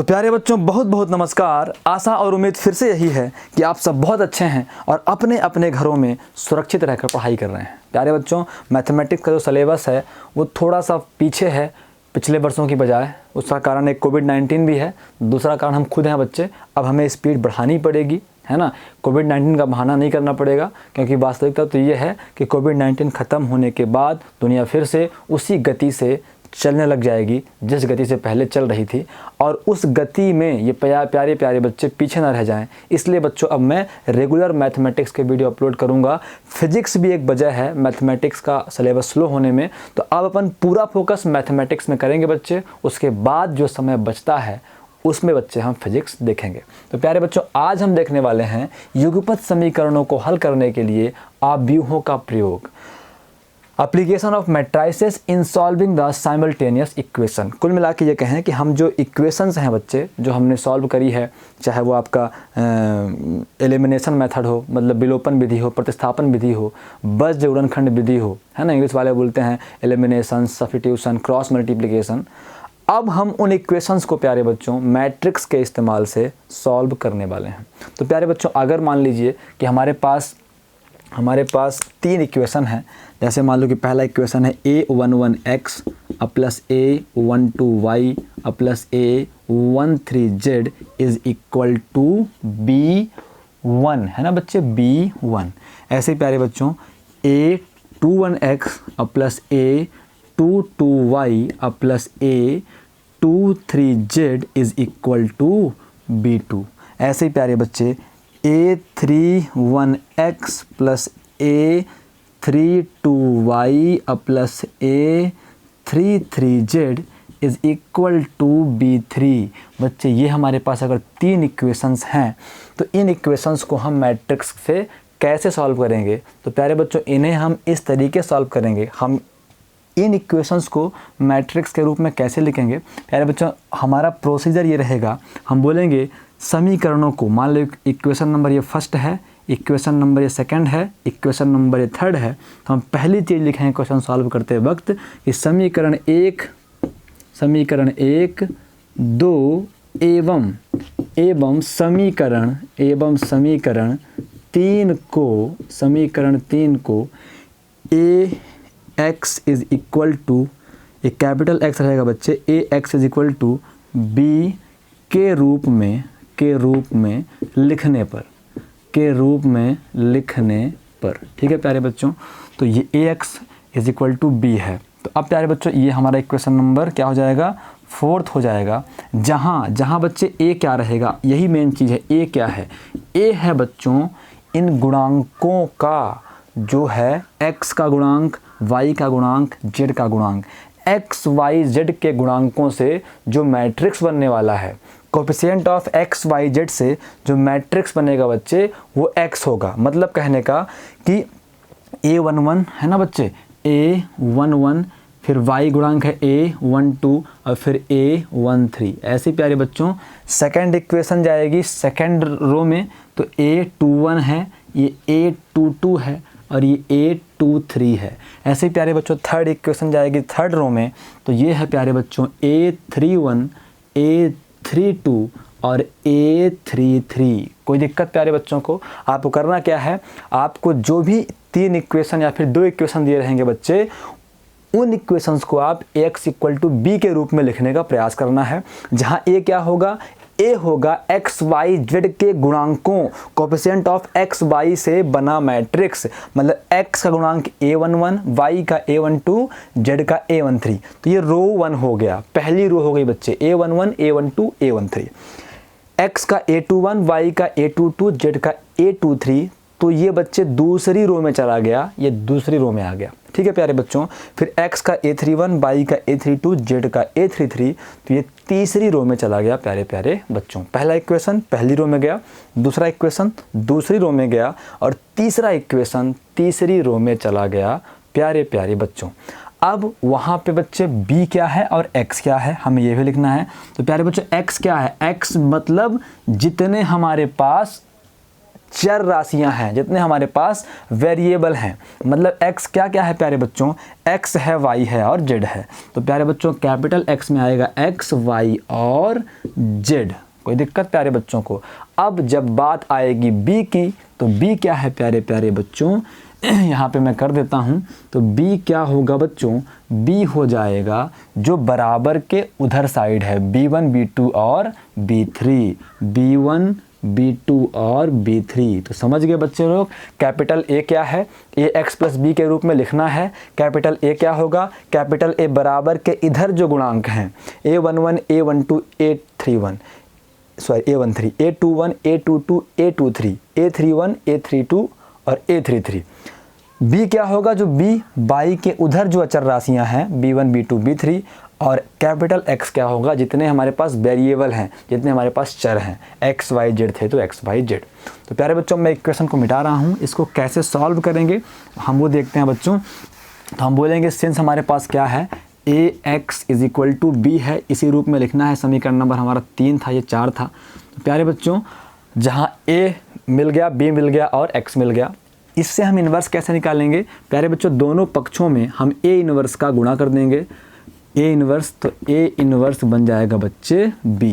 तो प्यारे बच्चों बहुत बहुत नमस्कार। आशा और उम्मीद फिर से यही है कि आप सब बहुत अच्छे हैं और अपने अपने घरों में सुरक्षित रहकर पढ़ाई कर रहे हैं। प्यारे बच्चों, मैथमेटिक्स का जो सिलेबस है वो थोड़ा सा पीछे है पिछले वर्षों की बजाय। उसका कारण एक कोविड-19 भी है, दूसरा कारण हम खुद हैं बच्चे। अब हमें स्पीड बढ़ानी पड़ेगी, है ना। कोविड-19 का बहाना नहीं करना पड़ेगा, क्योंकि वास्तविकता तो ये है कि कोविड-19 ख़त्म होने के बाद दुनिया फिर से उसी गति से चलने लग जाएगी जिस गति से पहले चल रही थी, और उस गति में ये प्यारे प्यारे बच्चे पीछे ना रह जाएं। इसलिए बच्चों अब मैं रेगुलर मैथमेटिक्स के वीडियो अपलोड करूंगा। फिजिक्स भी एक वजह है मैथमेटिक्स का सिलेबस स्लो होने में, तो अब अपन पूरा फोकस मैथमेटिक्स में करेंगे बच्चे। उसके बाद जो समय बचता है उसमें बच्चे हम फिजिक्स देखेंगे। तो प्यारे बच्चों, आज हम देखने वाले हैं युगपत समीकरणों को हल करने के लिए आव्यूहों का प्रयोग, application of matrices in solving the simultaneous equation. कुल मिला के ये कहें कि हम जो इक्वेशंस हैं बच्चे जो हमने सॉल्व करी है, चाहे वो आपका एलिमिनेशन मेथड हो, मतलब विलोपन विधि हो, प्रतिस्थापन विधि हो, बस जोड़नखंड विधि हो, है ना। इंग्लिश वाले बोलते हैं एलिमिनेशन, सब्स्टिट्यूशन, क्रॉस मल्टीप्लिकेशन। अब हम उन इक्वेशंस को प्यारे बच्चों मैट्रिक्स के इस्तेमाल से सॉल्व करने वाले हैं। तो प्यारे बच्चों, अगर मान लीजिए कि हमारे पास तीन इक्वेशन हैं। जैसे मान लो कि पहला इक्वेशन है a11x plus a12y plus a13z is equal to b1, है ना बच्चे, b1। ऐसे प्यारे बच्चों a21x plus a22y plus a23z is equal to b2। ऐसे ही प्यारे बच्चे a31x plus a32y plus a33z is equal to b3। बच्चे ये हमारे पास अगर तीन इक्वेशंस हैं तो इन इक्वेशंस को हम मैट्रिक्स से कैसे सॉल्व करेंगे। तो प्यारे बच्चों, इन्हें हम इस तरीके सॉल्व करेंगे। हम इन इक्वेशंस को मैट्रिक्स के रूप में कैसे लिखेंगे प्यारे बच्चों, हमारा प्रोसीजर ये रहेगा। हम बोलेंगे समीकरणों को, मान लो इक्वेशन नंबर ये फर्स्ट है, इक्वेशन नंबर ये सेकंड है, इक्वेशन नंबर ये थर्ड है। तो हम पहली चीज़ लिखेंगे क्वेश्चन सॉल्व करते वक्त कि समीकरण एक, दो एवं समीकरण तीन को A X is equal to, एक कैपिटल एक्स रहेगा बच्चे, A X is equal to B के रूप में लिखने पर, ठीक है प्यारे बच्चों। तो ये A X is equal to B है। तो अब प्यारे बच्चों ये हमारा इक्वेशन नंबर क्या हो जाएगा, फोर्थ हो जाएगा। जहाँ बच्चे ए क्या रहेगा, यही मेन चीज़ है। ए क्या है, ए है बच्चों इन गुणांकों का जो है x का गुणांक, y का गुणांक, z का गुणांक। x, y, z के गुणांकों से जो मैट्रिक्स बनने वाला है, coefficient of x, y, z से जो मैट्रिक्स बनेगा बच्चे वो x होगा। मतलब कहने का कि a11 है ना बच्चे, a11, फिर y गुणांक है a12 और फिर a13। ऐसे प्यारे बच्चों सेकंड इक्वेशन जाएगी सेकंड रो में, तो a21 है, ये a22 है और ये a23 है। ऐसे ही प्यारे बच्चों थर्ड इक्वेशन जाएगी थर्ड रो में, तो ये है प्यारे बच्चों a31, a32 और a33। कोई दिक्कत प्यारे बच्चों को? आपको करना क्या है, आपको जो भी तीन इक्वेशन या फिर दो इक्वेशन दिए रहेंगे बच्चे, उन इक्वेशंस को आप x इक्वल टू बी के रूप में लिखने का प्रयास करना है। जहाँ a क्या होगा, ए होगा x, y, z के गुणांकों, कोएफिशिएंट ऑफ x, y से बना मैट्रिक्स। मतलब x का गुणांक a11, y का a12, z का a13। तो ये रो 1 हो गया, पहली रो हो गई बच्चे, a11, a12, a13। x का a21, y का a22, z का a23। तो ये बच्चे दूसरी रो में चला गया, ये दूसरी रो में आ गया, ठीक है प्यारे बच्चों। फिर x का a31, y का a32, z का a33। तो ये तीसरी रो में चला गया प्यारे प्यारे बच्चों। पहला इक्वेशन पहली रो में गया, दूसरा इक्वेशन दूसरी रो में गया और तीसरा इक्वेशन तीसरी रो में चला गया प्यारे प्यारे बच्चों। अब वहाँ पे बच्चे b क्या है और x क्या है, हमें ये भी लिखना है। तो प्यारे बच्चों x क्या है, x मतलब जितने हमारे पास चर राशियां हैं, जितने हमारे पास वेरिएबल हैं, मतलब x क्या क्या है प्यारे बच्चों, x है, y है और z है। तो प्यारे बच्चों कैपिटल X में आएगा x, y और z। कोई दिक्कत प्यारे बच्चों को? अब जब बात आएगी b की, तो b क्या है प्यारे प्यारे बच्चों, यहाँ पे मैं कर देता हूँ। तो b क्या होगा बच्चों, b हो जाएगा जो बराबर के उधर साइड है, b1 b2 और b3, b1 b2 और b3। तो समझ गए बच्चे लोग, कैपिटल A क्या है, ax प्लस b के रूप में लिखना है। कैपिटल A क्या होगा, कैपिटल A बराबर के इधर जो गुणांक हैं a11 a12 a31 sorry a13 a21 a22 a23 a31 a32 और a33। b क्या होगा, जो b बाई के उधर जो अचर राशियां हैं b1 b2 b3, और कैपिटल X क्या होगा, जितने हमारे पास वेरिएबल हैं, जितने हमारे पास चर हैं, x y z थे तो x y z। तो प्यारे बच्चों मैं इक्वेशन को मिटा रहा हूँ, इसको कैसे सॉल्व करेंगे हम वो देखते हैं बच्चों। तो हम बोलेंगे सिंस हमारे पास क्या है, ax is equal to b है, इसी रूप में लिखना है। समीकरण नंबर हमारा 3 था, ये 4 था। तो प्यारे बच्चों जहाँ a मिल गया, b मिल गया और x मिल गया, इससे हम इन्वर्स कैसे निकालेंगे प्यारे बच्चों, दोनों पक्षों में हम a इन्वर्स का गुणा कर देंगे, a इन्वर्स, तो a इन्वर्स बन जाएगा बच्चे b।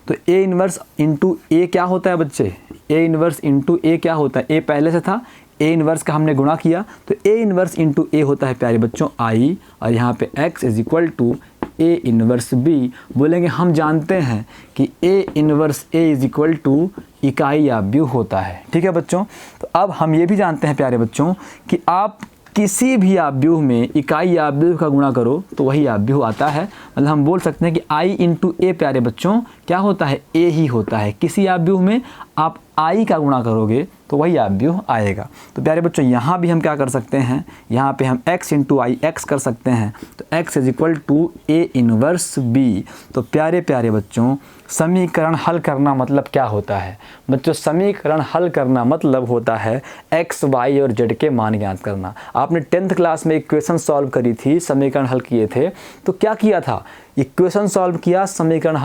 तो a इन्वर्स इंटू a क्या होता है बच्चे, a इन्वर्स इंटू a क्या होता है, a पहले से था, a इन्वर्स का हमने गुणा किया, तो a इन्वर्स इंटू a होता है प्यारे बच्चों i, और यहाँ पे x is equal to a inverse b। बोलेंगे हम जानते हैं कि a inverse a is equal to इकाई आव्यूह होता है। ठीक है बच्चों, तो अब हम ये भी जानते हैं प्यारे बच्चों कि आप किसी भी आव्यूह में इकाई आव्यूह का गुणा करो तो वही आव्यूह आता है। मतलब हम बोल सकते हैं कि i इंटू ए प्यारे बच्चों क्या होता है, a ही होता है। किसी आव्यूह में आप i का गुणा करोगे तो वही आव्यूह आएगा। तो प्यारे बच्चों यहाँ भी हम क्या कर सकते हैं, यहाँ पे हम x इंटू आई x कर सकते हैं, तो x is equal to a inverse b। तो प्यारे प्यारे बच्चों समीकरण हल करना मतलब क्या होता है बच्चों, समीकरण हल करना मतलब होता है x, y और z के मान ज्ञात करना। आपने 10th क्लास में इक्वेशन सॉल्व करी थी, समीकरण हल किए थे, तो क्या किया था, इक्वेशन सॉल्व किया, समीकरण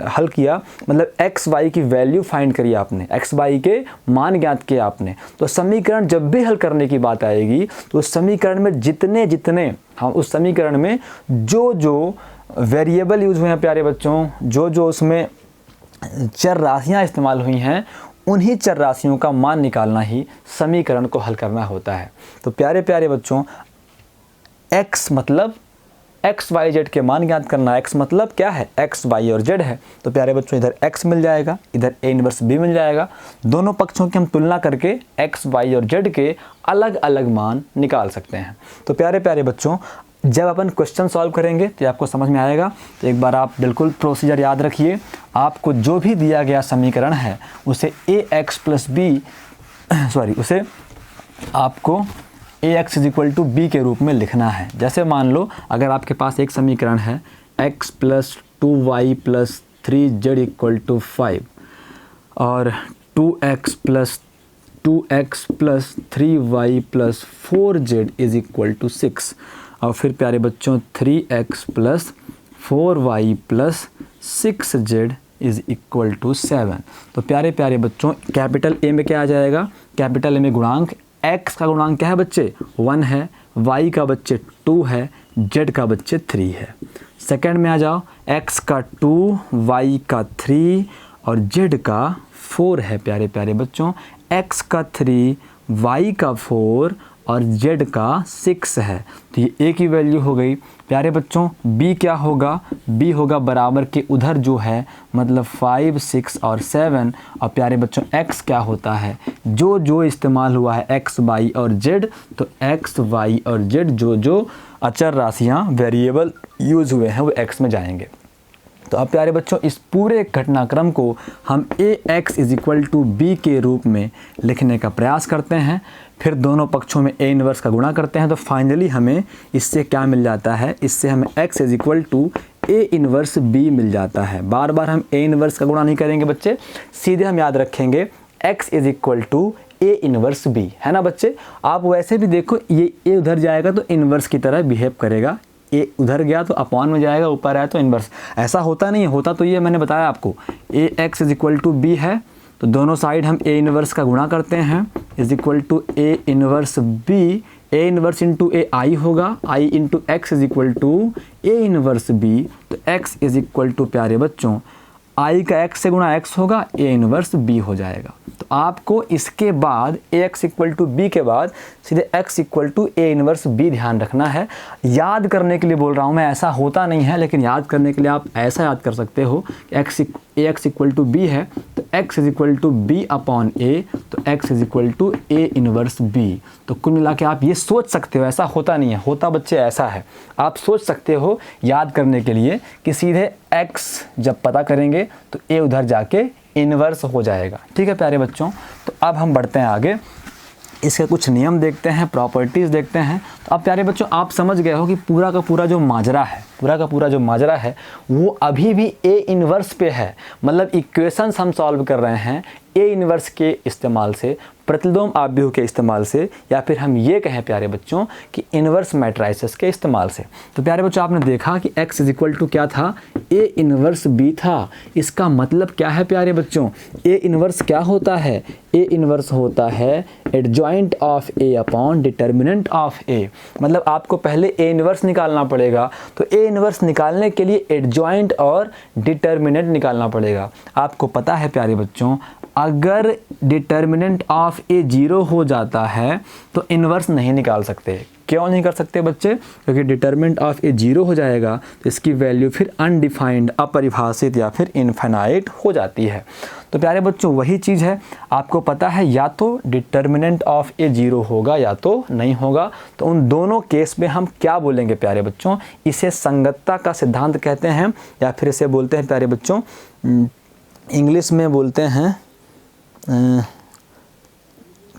हल किया, मतलब x y की वैल्यू फाइंड करी आपने, x y के मान ज्ञात किए आपने। तो समीकरण जब भी हल करने की बात आएगी तो उस समीकरण में जितने हम उस समीकरण में जो वेरिएबल यूज हुए हैं प्यारे बच्चों, जो उसमें चर राशियाँ इस्तेमाल हुई हैं, उन्हीं चर राशियों का मान निकालना ही समीकरण को हल करना होता है। तो प्यारे प्यारे बच्चों x मतलब x y z के मान ज्ञात करना, x मतलब क्या है, x y और z है। तो प्यारे बच्चों इधर x मिल जाएगा, इधर a इन्वर्स b मिल जाएगा। दोनों पक्षों की हम तुलना करके x y और z के अलग अलग मान निकाल सकते हैं। तो प्यारे प्यारे बच्चों जब अपन क्वेश्चन सॉल्व करेंगे तो आपको समझ में आएगा। तो एक बार आप बिल्कुल प्रोसीजर याद रखिए, आपको जो भी दिया गया समीकरण है उसे ax प्लस b उसे आपको ax is equal to b के रूप में लिखना है। जैसे मान लो अगर आपके पास एक समीकरण है x plus 2y plus 3z equal to 5 और 2x plus 3y plus 4z is equal to 6, और फिर प्यारे बच्चों 3x plus 4y plus 6z is equal to 7। तो प्यारे प्यारे बच्चों कैपिटल A में क्या आ जाएगा, कैपिटल A में गुणांक x का गुणांक क्या है बच्चे 1 है, y का बच्चे 2 है, z का बच्चे 3 है। सेकंड में आ जाओ, x का 2, y का 3 और z का 4 है प्यारे प्यारे बच्चों, x का 3, y का 4 और z का 6 है। तो ये a की वैल्यू हो गई। प्यारे बच्चों b क्या होगा, b होगा बराबर के उधर जो है, मतलब 5, 6 और 7। और प्यारे बच्चों x क्या होता है, जो इस्तेमाल हुआ है x, y और z, तो x, y और z जो अचर राशियाँ वेरिएबल यूज़ हुए हैं वो x में जाएंगे। तो अब प्यारे बच्चों इस पूरे घटनाक्रम को हम ax is equal to b के रूप में लिखने का प्रयास करते हैं, फिर दोनों पक्षों में a इन्वर्स का गुणा करते हैं। तो फाइनली हमें इससे क्या मिल जाता है, इससे हमें x is equal to a inverse b मिल जाता है। बार बार हम a इन्वर्स का गुणा नहीं करेंगे बच्चे, सीधे हम याद रखेंगे x is equal to a inverse b, है ना बच्चे। आप वैसे भी देखो ये a उधर जाएगा तो इन्वर्स की तरह बिहेव करेगा, ए उधर गया तो अपॉन में जाएगा, ऊपर आया तो इन्वर्स। ऐसा होता नहीं है, होता तो ये मैंने बताया आपको, ax is equal to b है तो दोनों साइड हम ए इनवर्स का गुणा करते हैं is equal to A inverse B, A inverse into A I होगा, I into X is equal to A inverse B. तो एक्स इज इक्वल टू प्यारे बच्चों आई का एक्स से गुणा एक्स होगा, ए इनवर्स बी हो जाएगा। तो आपको इसके बाद A X equal to B के बाद सीधे X equal to A inverse B ध्यान रखना है। याद करने के लिए बोल रहा हूँ मैं, ऐसा होता नहीं है, लेकिन याद करने के लिए आप ऐसा याद कर सकते हो कि A X equal to B है तो X is equal to B upon A, तो X is equal to A inverse B. तो कुल मिला के आप ये सोच सकते हो, ऐसा होता नहीं है, होता बच्चे ऐसा है, आप सोच सकते हो याद करने के लिए कि सीधे x जब पता करेंगे तो a उधर जाके इन्वर्स हो जाएगा। ठीक है प्यारे बच्चों, तो अब हम बढ़ते हैं आगे, इसके कुछ नियम देखते हैं, प्रॉपर्टीज़ देखते हैं। तो अब प्यारे बच्चों आप समझ गए हो कि पूरा का पूरा जो माजरा है वो अभी भी ए इन्वर्स पे है। मतलब इक्वेशंस हम सॉल्व कर रहे हैं ए इन्वर्स के इस्तेमाल से, प्रतिलोम आव्यूह के इस्तेमाल से, या फिर हम ये कहें प्यारे बच्चों कि इन्वर्स मैट्राइसेस के इस्तेमाल से। तो प्यारे बच्चों आपने देखा कि x इज इक्वल टू क्या था, ए इन्वर्स बी था। इसका मतलब क्या है प्यारे बच्चों, ए इन्वर्स क्या होता है, ए इन्वर्स होता है adjoint of A upon determinant of A. मतलब आपको पहले ए इन्वर्स निकालना पड़ेगा, तो ए इन्वर्स निकालने के लिए एडजॉइंट और डिटर्मिनेंट निकालना पड़ेगा। आपको पता है प्यारे बच्चों अगर डिटर्मिनेंट ऑफ ए 0 हो जाता है तो इन्वर्स नहीं निकाल सकते। क्यों नहीं कर सकते बच्चे, क्योंकि डिटर्मिनेंट ऑफ ए 0 हो जाएगा तो इसकी वैल्यू फिर अनडिफाइंड, अपरिभाषित या फिर इनफाइनाइट हो जाती है। तो प्यारे बच्चों वही चीज़ है, आपको पता है या तो डिटर्मिनेंट ऑफ ए 0 होगा या तो नहीं होगा। तो उन दोनों केस में हम क्या बोलेंगे प्यारे बच्चों, इसे संगतता का सिद्धांत कहते हैं, या फिर इसे बोलते हैं प्यारे बच्चों इंग्लिश में बोलते हैं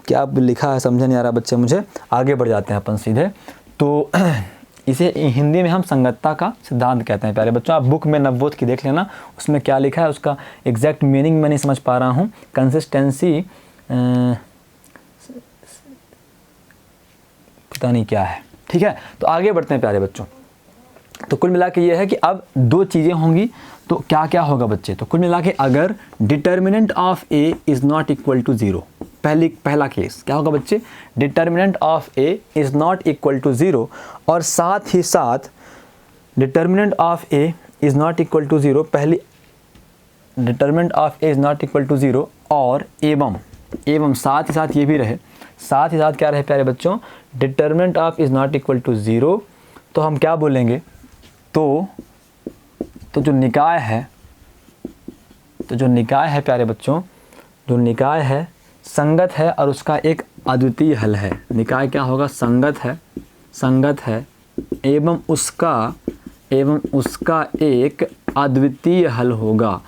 क्या लिखा है समझ नहीं आ रहा बच्चे मुझे, आगे बढ़ जाते हैं अपन सीधे। तो इसे हिंदी में हम संगतता का सिद्धांत कहते हैं प्यारे बच्चों। आप बुक में नवबोध की देख लेना, उसमें क्या लिखा है, उसका एग्जैक्ट मीनिंग मैं नहीं समझ पा रहा हूँ। कंसिस्टेंसी पता नहीं क्या है, ठीक है। तो आगे बढ़ते हैं प्यारे बच्चों। तो कुल मिला के ये है कि अब दो चीज़ें होंगी, तो क्या क्या होगा बच्चे, तो कुल मिला के अगर determinant of A is not equal to 0, पहला केस क्या होगा बच्चे, determinant of A is not equal to 0, और साथ ही साथ determinant of A is not equal to 0, पहली determinant of A is not equal to 0, और एवं साथ ही साथ ये भी रहे, साथ ही साथ क्या रहे प्यारे बच्चों, determinant of is not equal to 0, तो हम क्या बोलेंगे, तो जो निकाय है प्यारे बच्चों, जो निकाय है संगत है और उसका एक अद्वितीय हल है। निकाय क्या होगा, संगत है एवं उसका एक अद्वितीय हल होगा,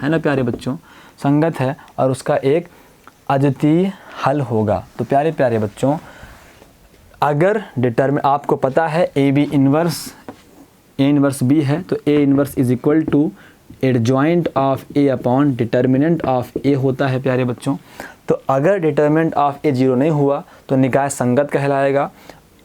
है ना प्यारे बच्चों, संगत है और उसका एक अद्वितीय हल होगा। तो प्यारे बच्चों अगर आपको पता है ए इनवर्स बी है, तो A inverse is equal to adjoint of A upon determinant of A होता है प्यारे बच्चों। तो अगर डिटर्मिनेंट ऑफ ए 0 नहीं हुआ तो निकाय संगत कहलाएगा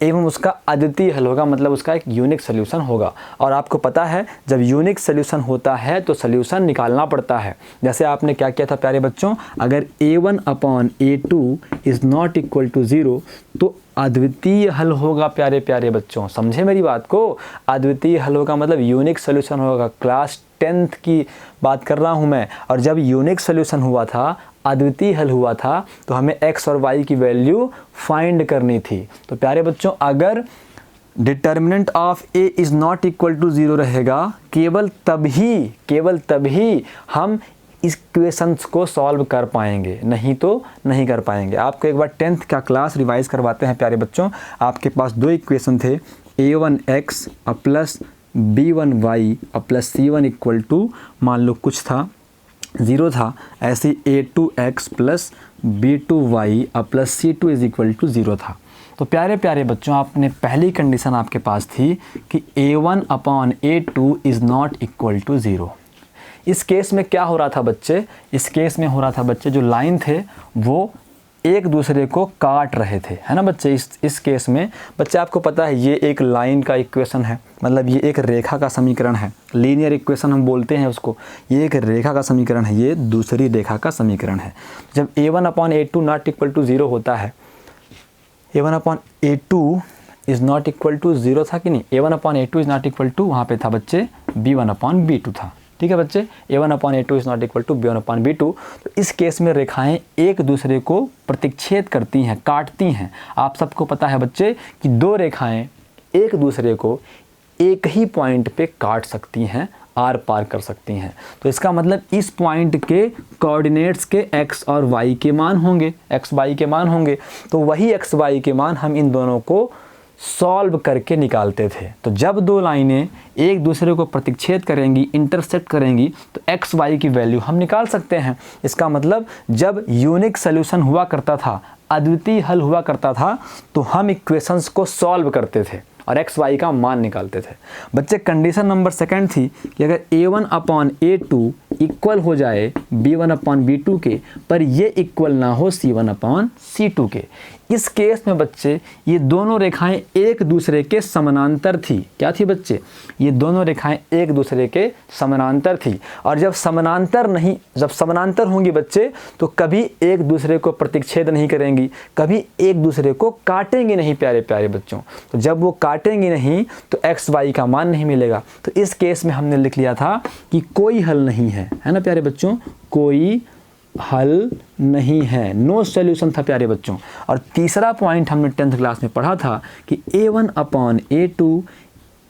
एवं उसका अद्वितीय हल होगा, मतलब उसका एक यूनिक सोल्यूशन होगा। और आपको पता है जब यूनिक सोल्यूशन होता है तो सोल्यूशन निकालना पड़ता है। जैसे आपने क्या किया था प्यारे बच्चों, अगर a1 upon a2 is not equal to 0 तो अद्वितीय हल होगा प्यारे बच्चों, समझे मेरी बात को। अद्वितीय हल होगा मतलब यूनिक सोल्यूशन होगा। क्लास 10th की बात कर रहा हूँ मैं, और जब यूनिक सोल्यूशन हुआ था, अद्वितीय हल हुआ था, तो हमें x और y की वैल्यू फाइंड करनी थी। तो प्यारे बच्चों अगर determinant of a is not equal to 0 रहेगा, केवल तभी हम इस क्वेश्चंस को सॉल्व कर पाएंगे, नहीं तो नहीं कर पाएंगे। आपको एक बार 10th का क्लास रिवाइज करवाते हैं प्यारे बच्चों। आपके पास दो इक्वेशन थे, a1x plus b1y plus c1 equal to मान लो कुछ था 0 था, ऐसे a2x plus b2y plus c2 is equal to 0 था। तो प्यारे बच्चों आपने पहली कंडीशन आपके पास थी कि a1 upon a2 is not equal to 0। इस केस में क्या हो रहा था बच्चे, इस केस में हो रहा था बच्चे जो लाइन थे वो एक दूसरे को काट रहे थे, है ना बच्चे। इस केस में बच्चे आपको पता है ये एक लाइन का इक्वेशन है, मतलब ये एक रेखा का समीकरण है, लीनियर इक्वेशन हम बोलते हैं उसको। ये एक रेखा का समीकरण है, ये दूसरी रेखा का समीकरण है। जब a1/a2 नॉट इक्वल टू 0 होता है, a1/a2 is not equal to 0 था कि नहीं, a1/a2 is not equal to, वहाँ पे था बच्चे b1/b2 था। ठीक है बच्चे, a1/a2 is not equal to b1/b2। तो इस केस में रेखाएं एक दूसरे को प्रतिच्छेद करती हैं, काटती हैं। आप सबको पता है बच्चे कि दो रेखाएं एक दूसरे को एक ही पॉइंट पे काट सकती हैं, आर पार कर सकती हैं। तो इसका मतलब इस पॉइंट के कोऑर्डिनेट्स के x और y के मान होंगे, x y के मान होंगे। तो वही x y के मान हम इन दोनों को सॉल्व करके निकालते थे। तो जब दो लाइनें एक दूसरे को प्रतिच्छेद करेंगी, इंटरसेक्ट करेंगी, तो एक्स वाई की वैल्यू हम निकाल सकते हैं। इसका मतलब जब यूनिक सॉल्यूशन हुआ करता था, अद्वितीय हल हुआ करता था, तो हम इक्वेशंस को सॉल्व करते थे और एक्स वाई का मान निकालते थे। बच्चे कंडीशन नंबर सेकंड थी कि अगर a1/a2 इक्वल हो जाए b1/b2 के, पर ये इक्वल ना हो c1/c2 के। इस केस में बच्चे ये दोनों रेखाएं एक दूसरे के समानांतर थी। क्या थी बच्चे? ये दोनों रेखाएं एक दूसरे के समानांतर थी। और जब समानांतर होंगी बच्चे, तो कभी एक दूसरे को प्रतिच्छेद नहीं करेंगी, कभी एक दूसरे को काटेंगी नहीं प्यारे प्यारे बच्चों। तो जब वो काटेंगी नहीं तो एक्स वाई का मान नहीं मिलेगा। तो इस केस में हमने लिख लिया था कि कोई हल नहीं है ना प्यारे बच्चों, कोई हल नहीं है, नो सॉल्यूशन था प्यारे बच्चों। और तीसरा पॉइंट हमने 10th क्लास में पढ़ा था कि a1/a2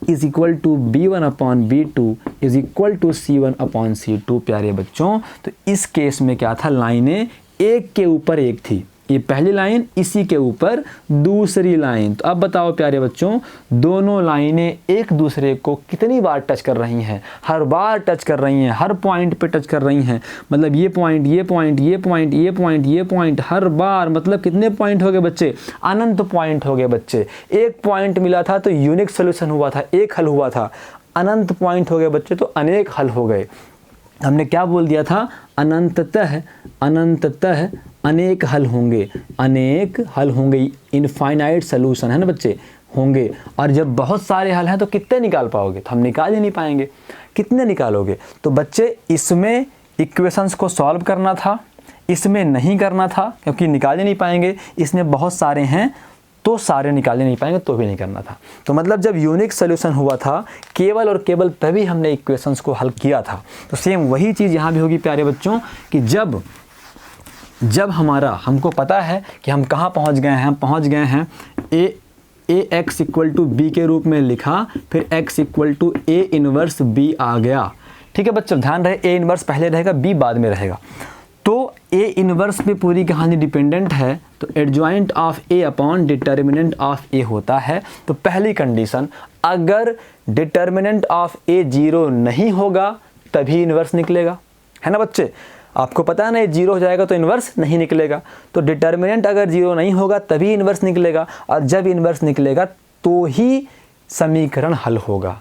is equal to b1/b2 is equal to c1/c2 प्यारे बच्चों। तो इस केस में क्या था, लाइनें एक के ऊपर एक थी, ये पहली लाइन, इसी के ऊपर दूसरी लाइन। तो अब बताओ प्यारे बच्चों, दोनों लाइनें एक दूसरे को कितनी बार टच कर रही हैं? हर बार टच कर रही हैं, हर पॉइंट पे टच कर रही हैं। मतलब ये पॉइंट, ये पॉइंट, ये पॉइंट, ये पॉइंट, ये पॉइंट, हर बार। मतलब कितने पॉइंट हो गए बच्चे? अनंत पॉइंट हो गए बच्चे। एक पॉइंट मिला था तो यूनिक सोल्यूशन हुआ था, एक हल हुआ था। अनंत पॉइंट हो गए बच्चे तो अनेक हल हो गए। हमने क्या बोल दिया था? अनंततः अनेक हल होंगे, अनेक हल होंगे, इनफाइनाइट सॉल्यूशन है ना बच्चे, होंगे। और जब बहुत सारे हल हैं तो कितने निकाल पाओगे? तो हम निकाल ही नहीं पाएंगे। कितने निकालोगे? तो बच्चे इसमें इक्वेशंस को सॉल्व करना था, इसमें नहीं करना था क्योंकि निकाल ही नहीं पाएंगे। इसमें बहुत सारे हैं तो सारे निकाले नहीं पाएंगे, तो भी नहीं करना था। तो मतलब जब यूनिक सोल्यूशन हुआ था केवल और केवल तभी हमने इक्वेशंस को हल किया था। तो सेम वही चीज़ यहाँ भी होगी प्यारे बच्चों कि जब हमको पता है कि हम कहाँ पहुँच गए हैं, हम पहुँच गए हैं ax इक्वल टू b के रूप में लिखा, फिर x equal to a inverse b आ गया। ठीक है बच्चों, ध्यान रहे a इनवर्स पहले रहेगा, b बाद में रहेगा। तो a इनवर्स पे पूरी कहानी डिपेंडेंट है, तो adjoint of a upon determinant of a होता है। तो पहली कंडीशन, अगर डिटर्मिनेंट ऑफ a 0 नहीं होगा तभी इनवर्स निकलेगा, है ना बच्चे। आपको पता है ना, ये 0 हो जाएगा तो इन्वर्स नहीं निकलेगा। तो डिटर्मिनेंट अगर 0 नहीं होगा तभी इन्वर्स निकलेगा, और जब इन्वर्स निकलेगा तो ही समीकरण हल होगा।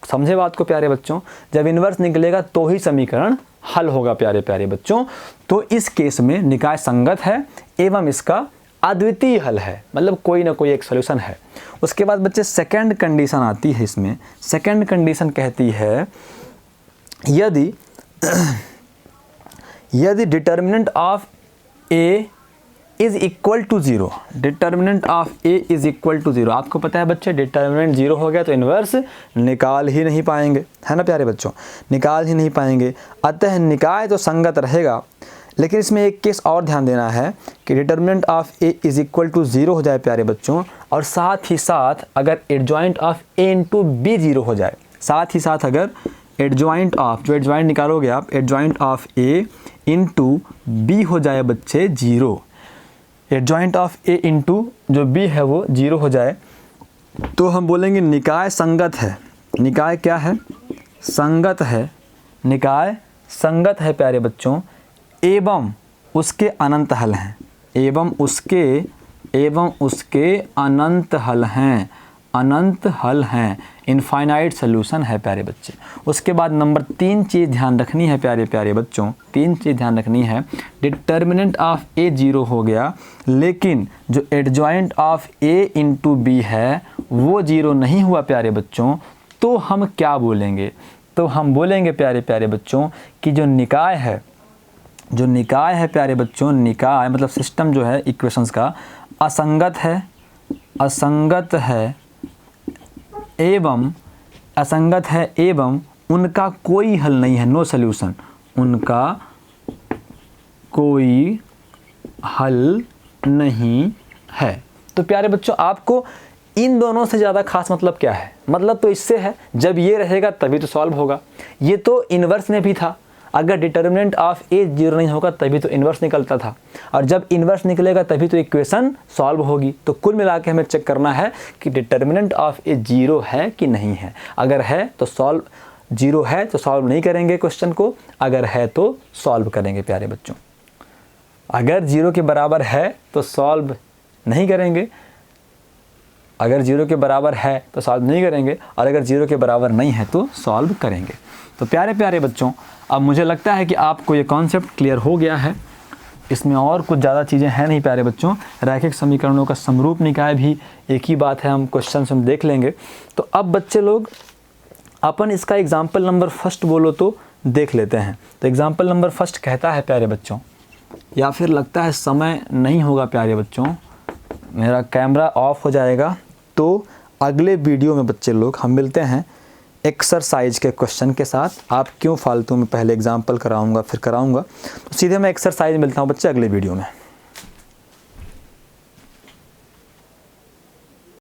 समझे बात को प्यारे बच्चों? जब इन्वर्स निकलेगा तो ही समीकरण हल होगा प्यारे प्यारे बच्चों। तो इस केस में निकाय संगत है एवं इसका अद्वितीय हल है, मतलब कोई ना कोई एक सॉल्यूशन है। उसके बाद बच्चे सेकंड कंडीशन आती है इसमें। सेकंड कंडीशन कहती है यदि determinant of a is equal to 0, determinant of a is equal to 0। आपको पता है बच्चे, डिटर्मिनेंट 0 हो गया तो इन्वर्स निकाल ही नहीं पाएंगे, है ना प्यारे बच्चों, निकाल ही नहीं पाएंगे। अतः निकाय तो संगत रहेगा, लेकिन इसमें एक केस और ध्यान देना है कि determinant of a is equal to 0 हो जाए प्यारे बच्चों, और साथ ही साथ अगर adjoint of a into b 0 हो जाए, साथ ही साथ अगर एडजॉइंट ऑफ, जो एडजॉइंट निकालोगे आप, adjoint of a into b हो जाए बच्चे 0, एडजॉइंट ऑफ a इंटू जो b है वो 0 हो जाए, तो हम बोलेंगे निकाय संगत है। निकाय क्या है? संगत है। निकाय संगत है प्यारे बच्चों, एवं उसके अनंत हल हैं, एवं उसके अनंत हल हैं, अनंत हल हैं। इनफाइनाइट सोल्यूशन है प्यारे बच्चे। उसके बाद नंबर 3 चीज़ ध्यान रखनी है प्यारे प्यारे बच्चों, 3 चीज़ ध्यान रखनी है। डिटर्मिनेंट ऑफ ए 0 हो गया, लेकिन जो adjoint of A into B है वो 0 नहीं हुआ प्यारे बच्चों, तो हम क्या बोलेंगे? तो हम बोलेंगे प्यारे प्यारे बच्चों कि जो निकाय है प्यारे बच्चों, निकाय मतलब सिस्टम जो है इक्वेशंस का असंगत है एवं उनका कोई हल नहीं है, नो सॉल्यूशन, उनका कोई हल नहीं है। तो प्यारे बच्चों आपको इन दोनों से ज़्यादा खास मतलब क्या है? मतलब तो इससे है जब ये रहेगा तभी तो सॉल्व होगा। ये तो इन्वर्स में भी था, अगर डिटर्मिनेंट ऑफ ए 0 नहीं होगा तभी तो इन्वर्स निकलता था, और जब इन्वर्स निकलेगा तभी तो इक्वेशन सॉल्व होगी। तो कुल मिला के हमें चेक करना है कि डिटर्मिनेंट ऑफ ए 0 है कि नहीं है। अगर है तो सॉल्व, 0 है तो सॉल्व नहीं करेंगे क्वेश्चन को, अगर है तो सॉल्व करेंगे प्यारे बच्चों। अगर 0 के बराबर है तो सॉल्व नहीं करेंगे, अगर 0 के बराबर है तो सॉल्व नहीं करेंगे, और अगर 0 के बराबर नहीं है तो सॉल्व करेंगे। तो प्यारे प्यारे बच्चों अब मुझे लगता है कि आपको ये कॉन्सेप्ट क्लियर हो गया है। इसमें और कुछ ज़्यादा चीज़ें हैं नहीं प्यारे बच्चों। रैखिक समीकरणों का समरूप निकाय भी एक ही बात है, हम क्वेश्चन हम देख लेंगे। तो अब बच्चे लोग अपन इसका एग्जाम्पल नंबर फर्स्ट बोलो तो देख लेते हैं। तो एग्जाम्पल नंबर फर्स्ट कहता है प्यारे बच्चों, या फिर लगता है समय नहीं होगा प्यारे बच्चों, मेरा कैमरा ऑफ हो जाएगा। तो अगले वीडियो में बच्चे लोग हम मिलते हैं एक्सरसाइज के क्वेश्चन के साथ। आप क्यों फालतू में पहले एग्जाम्पल कराऊंगा फिर कराऊंगा, तो सीधे मैं एक्सरसाइज मिलता हूँ बच्चे अगले वीडियो में।